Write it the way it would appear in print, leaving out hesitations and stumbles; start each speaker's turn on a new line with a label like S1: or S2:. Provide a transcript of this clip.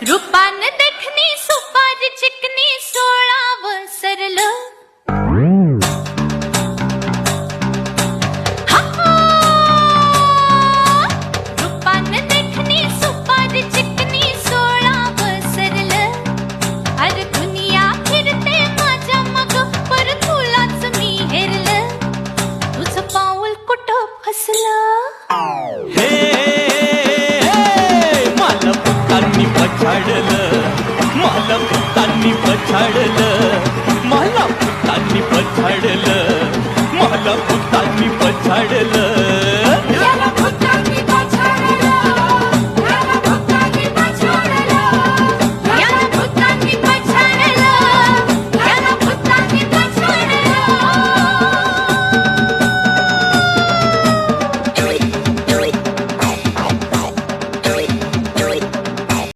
S1: रूपान देखणी सुपारी चिकनी 16 सरलं रूपान देखणी सुपारी चिकनी 16 सरलं अरे दुनिया फिरते माझ्या मग पर तुलाच मी हेरलं तुझं पाऊल कुठं फसलं
S2: मला भूतांनी पछाडलं मला भूतांनी पछाडलं मला भूतांनी पछाडलं मला भूतांनी पछाडलं